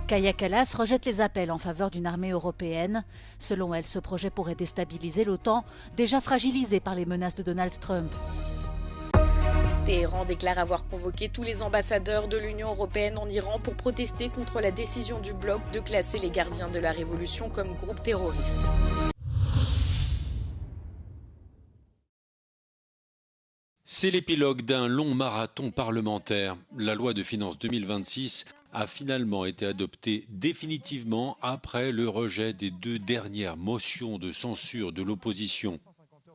Kaja Kallas rejette les appels en faveur d'une armée européenne. Selon elle, ce projet pourrait déstabiliser l'OTAN, déjà fragilisée par les menaces de Donald Trump. Téhéran déclare avoir convoqué tous les ambassadeurs de l'Union européenne en Iran pour protester contre la décision du bloc de classer les gardiens de la révolution comme groupe terroriste. C'est l'épilogue d'un long marathon parlementaire. La loi de finances 2026 a finalement été adoptée définitivement après le rejet des 2 dernières motions de censure de l'opposition.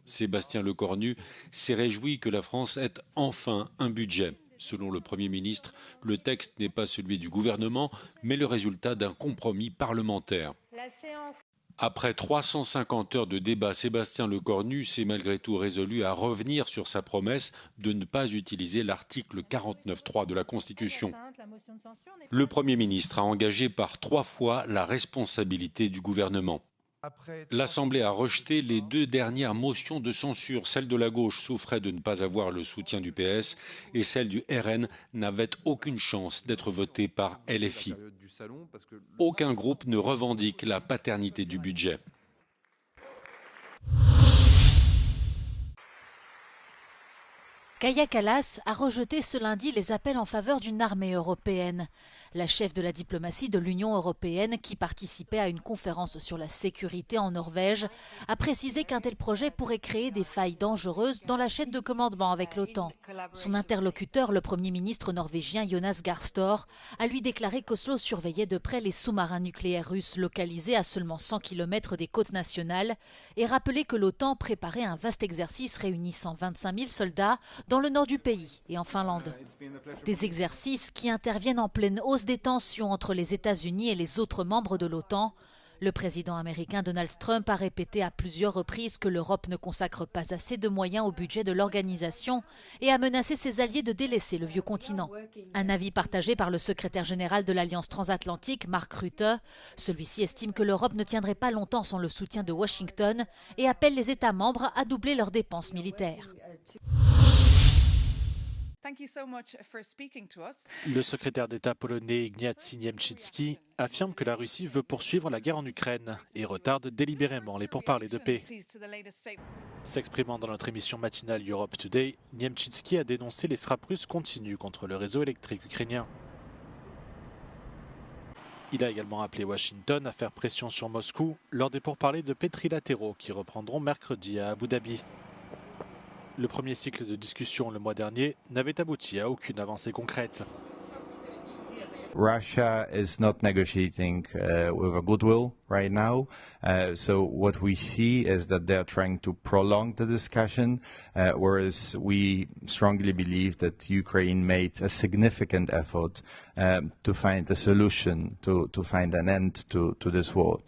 Sébastien Lecornu s'est réjoui que la France ait enfin un budget. Selon le Premier ministre, le texte n'est pas celui du gouvernement, mais le résultat d'un compromis parlementaire. Après 350 heures de débat, Sébastien Lecornu s'est malgré tout résolu à revenir sur sa promesse de ne pas utiliser l'article 49.3 de la Constitution. Le Premier ministre a engagé par 3 fois la responsabilité du gouvernement. L'Assemblée a rejeté les 2 dernières motions de censure. Celle de la gauche souffrait de ne pas avoir le soutien du PS et celle du RN n'avait aucune chance d'être votée par LFI. Aucun groupe ne revendique la paternité du budget. Kaja Kallas a rejeté ce lundi les appels en faveur d'une armée européenne. La chef de la diplomatie de l'Union européenne, qui participait à une conférence sur la sécurité en Norvège, a précisé qu'un tel projet pourrait créer des failles dangereuses dans la chaîne de commandement avec l'OTAN. Son interlocuteur, le Premier ministre norvégien Jonas Gahr Støre, a lui déclaré qu'Oslo surveillait de près les sous-marins nucléaires russes localisés à seulement 100 km des côtes nationales et rappelé que l'OTAN préparait un vaste exercice réunissant 25 000 soldats dans le nord du pays et en Finlande. Des exercices qui interviennent en pleine hausse des tensions entre les États-Unis et les autres membres de l'OTAN. Le président américain Donald Trump a répété à plusieurs reprises que l'Europe ne consacre pas assez de moyens au budget de l'organisation et a menacé ses alliés de délaisser le vieux continent. Un avis partagé par le secrétaire général de l'Alliance transatlantique, Mark Rutte. Celui-ci estime que l'Europe ne tiendrait pas longtemps sans le soutien de Washington et appelle les États membres à doubler leurs dépenses militaires. Le secrétaire d'État polonais Ignacy Niemczycki affirme que la Russie veut poursuivre la guerre en Ukraine et retarde délibérément les pourparlers de paix. S'exprimant dans notre émission matinale Europe Today, Niemczycki a dénoncé les frappes russes continues contre le réseau électrique ukrainien. Il a également appelé Washington à faire pression sur Moscou lors des pourparlers de paix trilatéraux qui reprendront mercredi à Abu Dhabi. Le premier cycle de discussion le mois dernier n'avait abouti à aucune avancée concrète. Russia is not negotiating with a goodwill right now. So what we see is that they are trying to prolong the discussion, whereas we strongly believe that Ukraine made a significant effort to find a solution, to find an end to this war.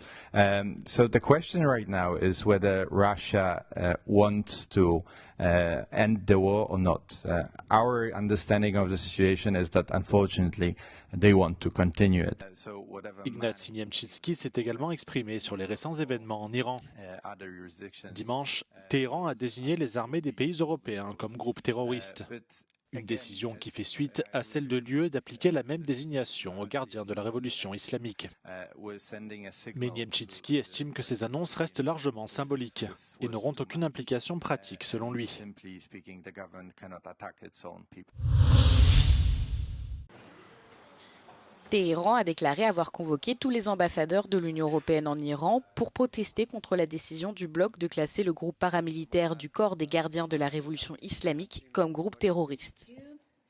So the question right now is whether Russia wants to end the war or not. Our understanding of the situation is that unfortunately they want to continue it. Ignacy Niemczycki s'est également exprimé sur les récents événements en Iran. Dimanche, Téhéran a désigné les armées des pays européens comme groupes terroristes. Une décision qui fait suite à celle de l'UE d'appliquer la même désignation aux gardiens de la révolution islamique. Mais Niemczycki estime que ces annonces restent largement symboliques et n'auront aucune implication pratique selon lui. Téhéran a déclaré avoir convoqué tous les ambassadeurs de l'Union européenne en Iran pour protester contre la décision du bloc de classer le groupe paramilitaire du corps des gardiens de la révolution islamique comme groupe terroriste.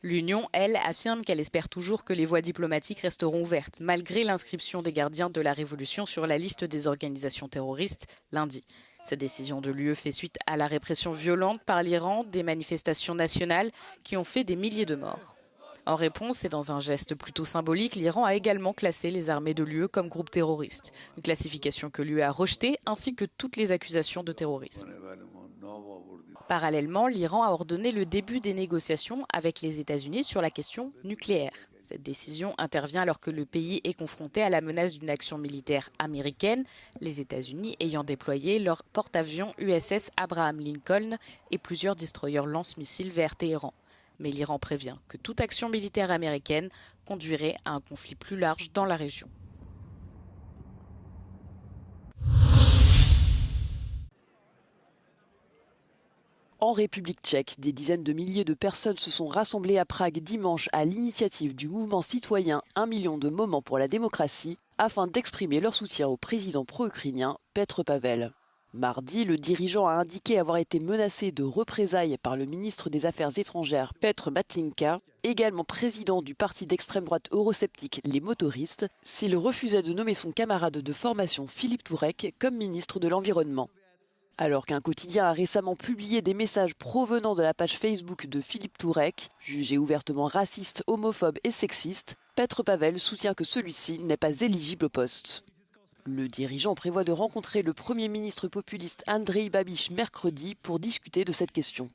L'Union, elle, affirme qu'elle espère toujours que les voies diplomatiques resteront ouvertes, malgré l'inscription des gardiens de la révolution sur la liste des organisations terroristes lundi. Cette décision de l'UE fait suite à la répression violente par l'Iran des manifestations nationales qui ont fait des milliers de morts. En réponse, et dans un geste plutôt symbolique, l'Iran a également classé les armées de l'UE comme groupe terroriste, une classification que l'UE a rejetée, ainsi que toutes les accusations de terrorisme. Parallèlement, l'Iran a ordonné le début des négociations avec les États-Unis sur la question nucléaire. Cette décision intervient alors que le pays est confronté à la menace d'une action militaire américaine, les États-Unis ayant déployé leur porte-avions USS Abraham Lincoln et plusieurs destroyers lance-missiles vers Téhéran. Mais l'Iran prévient que toute action militaire américaine conduirait à un conflit plus large dans la région. En République tchèque, des dizaines de milliers de personnes se sont rassemblées à Prague dimanche à l'initiative du mouvement citoyen 1 million de moments pour la démocratie afin d'exprimer leur soutien au président pro-ukrainien Petr Pavel. Mardi, le dirigeant a indiqué avoir été menacé de représailles par le ministre des Affaires étrangères Petr Matýnka, également président du parti d'extrême droite eurosceptique Les Motoristes, s'il refusait de nommer son camarade de formation Philippe Tourek comme ministre de l'Environnement. Alors qu'un quotidien a récemment publié des messages provenant de la page Facebook de Philippe Tourek, jugé ouvertement raciste, homophobe et sexiste, Petr Pavel soutient que celui-ci n'est pas éligible au poste. Le dirigeant prévoit de rencontrer le Premier ministre populiste Andrej Babiš mercredi pour discuter de cette question.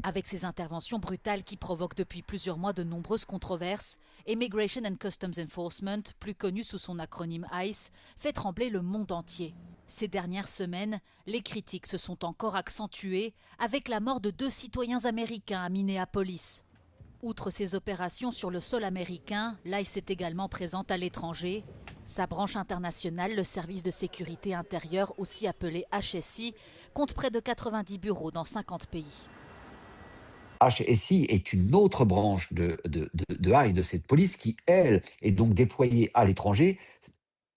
Avec ces interventions brutales qui provoquent depuis plusieurs mois de nombreuses controverses, Immigration and Customs Enforcement, plus connu sous son acronyme ICE, fait trembler le monde entier. Ces dernières semaines, les critiques se sont encore accentuées avec la mort de 2 citoyens américains à Minneapolis. Outre ces opérations sur le sol américain, l'ICE est également présente à l'étranger. Sa branche internationale, le service de sécurité intérieure, aussi appelé HSI, compte près de 90 bureaux dans 50 pays. HSI est une autre branche de ICE, de cette police, qui, elle, est donc déployée à l'étranger,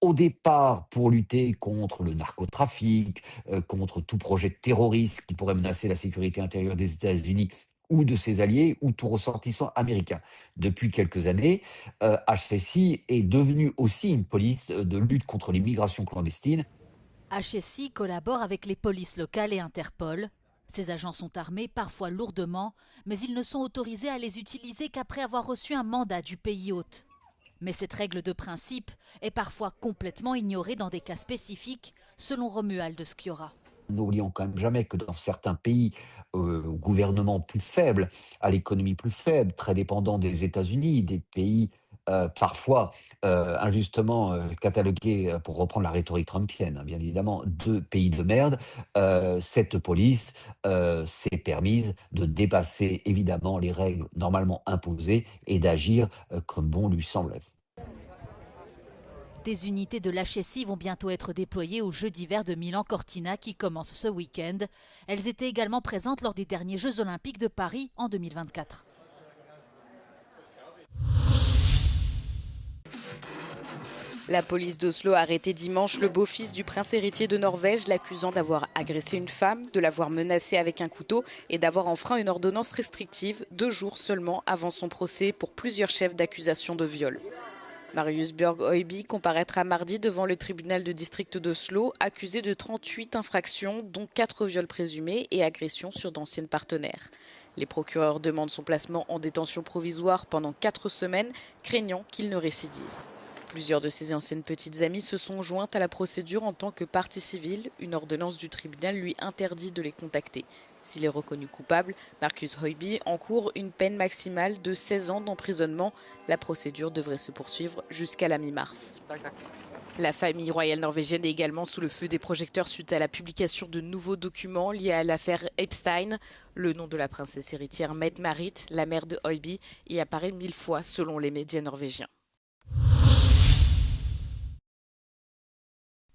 au départ pour lutter contre le narcotrafic, contre tout projet de terrorisme qui pourrait menacer la sécurité intérieure des États-Unis ou de ses alliés, ou tout ressortissant américain. Depuis quelques années, HSI est devenue aussi une police de lutte contre l'immigration clandestine. HSI collabore avec les polices locales et Interpol. Ces agents sont armés, parfois lourdement, mais ils ne sont autorisés à les utiliser qu'après avoir reçu un mandat du pays hôte. Mais cette règle de principe est parfois complètement ignorée dans des cas spécifiques, selon Romuald Sciorra. N'oublions quand même jamais que dans certains pays, au gouvernement plus faible, à l'économie plus faible, très dépendant des États-Unis, des pays parfois injustement catalogués, pour reprendre la rhétorique trumpienne, bien évidemment, de pays de merde, cette police s'est permise de dépasser évidemment les règles normalement imposées et d'agir comme bon lui semble. Des unités de l'HSI vont bientôt être déployées aux Jeux d'hiver de Milan-Cortina qui commencent ce week-end. Elles étaient également présentes lors des derniers Jeux olympiques de Paris en 2024. La police d'Oslo a arrêté dimanche le beau-fils du prince héritier de Norvège, l'accusant d'avoir agressé une femme, de l'avoir menacée avec un couteau et d'avoir enfreint une ordonnance restrictive 2 jours seulement avant son procès pour plusieurs chefs d'accusation de viol. Marius Bjørg Høiby comparaîtra mardi devant le tribunal de district d'Oslo, accusé de 38 infractions, dont 4 viols présumés et agressions sur d'anciennes partenaires. Les procureurs demandent son placement en détention provisoire pendant 4 semaines, craignant qu'il ne récidive. Plusieurs de ses anciennes petites amies se sont jointes à la procédure en tant que partie civile. Une ordonnance du tribunal lui interdit de les contacter. S'il est reconnu coupable, Markus Høiby encourt une peine maximale de 16 ans d'emprisonnement. La procédure devrait se poursuivre jusqu'à la mi-mars. La famille royale norvégienne est également sous le feu des projecteurs suite à la publication de nouveaux documents liés à l'affaire Epstein. Le nom de la princesse héritière Mette-Marit, la mère de Høiby, y apparaît 1000 fois selon les médias norvégiens.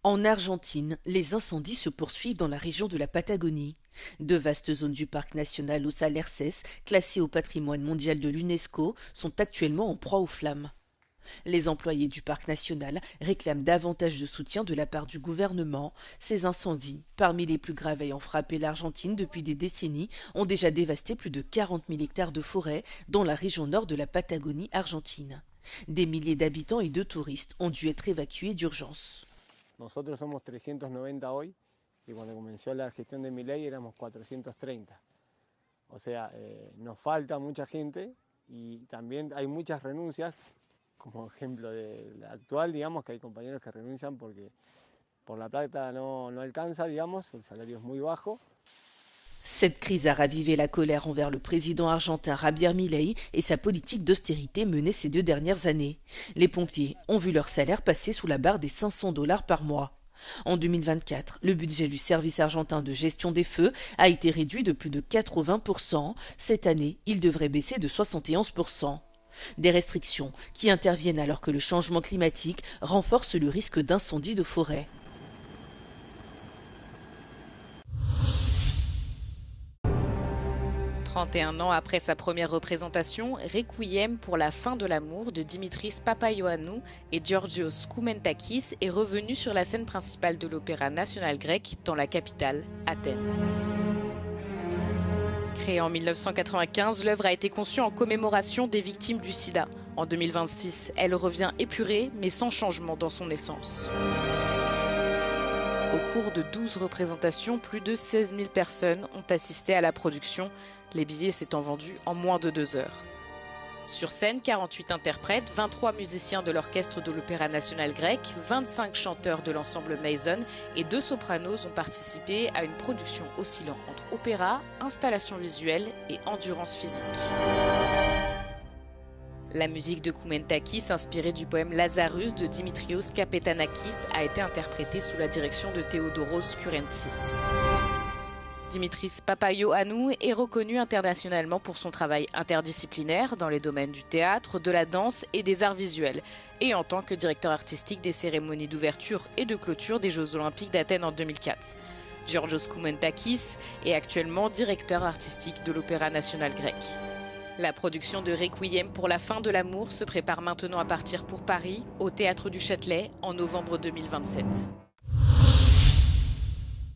En Argentine, les incendies se poursuivent dans la région de la Patagonie. 2 vastes zones du parc national Os Alerces, classées au patrimoine mondial de l'UNESCO, sont actuellement en proie aux flammes. Les employés du parc national réclament davantage de soutien de la part du gouvernement. Ces incendies, parmi les plus graves ayant frappé l'Argentine depuis des décennies, ont déjà dévasté plus de 40 000 hectares de forêt dans la région nord de la Patagonie argentine. Des milliers d'habitants et de touristes ont dû être évacués d'urgence. Nosotros somos 390 hoy y cuando comenzó la gestión de Milei éramos 430. O sea, nos falta mucha gente y también hay muchas renuncias, como ejemplo de la actual, digamos que hay compañeros que renuncian porque por la plata no alcanza, digamos, el salario es muy bajo. Cette crise a ravivé la colère envers le président argentin Javier Milei et sa politique d'austérité menée ces 2 dernières années. Les pompiers ont vu leur salaire passer sous la barre des $500 par mois. En 2024, le budget du service argentin de gestion des feux a été réduit de plus de 80%. Cette année, il devrait baisser de 71%. Des restrictions qui interviennent alors que le changement climatique renforce le risque d'incendie de forêt. « 31 ans après sa première représentation, Requiem pour la fin de l'amour de Dimitris Papaioannou et Georgios Koumentakis est revenu sur la scène principale de l'Opéra national grec dans la capitale, Athènes. Créée en 1995, l'œuvre a été conçue en commémoration des victimes du sida. En 2026, elle revient épurée mais sans changement dans son essence. Au cours de 12 représentations, plus de 16 000 personnes ont assisté à la production, les billets s'étant vendus en moins de 2 heures. Sur scène, 48 interprètes, 23 musiciens de l'orchestre de l'Opéra national grec, 25 chanteurs de l'ensemble Mason et 2 sopranos ont participé à une production oscillant entre opéra, installation visuelle et endurance physique. La musique de Koumentakis, inspirée du poème Lazarus de Dimitrios Kapetanakis, a été interprétée sous la direction de Theodoros Kurentis. Dimitris Papaioannou est reconnu internationalement pour son travail interdisciplinaire dans les domaines du théâtre, de la danse et des arts visuels, et en tant que directeur artistique des cérémonies d'ouverture et de clôture des Jeux Olympiques d'Athènes en 2004. Georgios Koumentakis est actuellement directeur artistique de l'Opéra national grec. La production de Requiem pour la fin de l'amour se prépare maintenant à partir pour Paris, au Théâtre du Châtelet, en novembre 2027.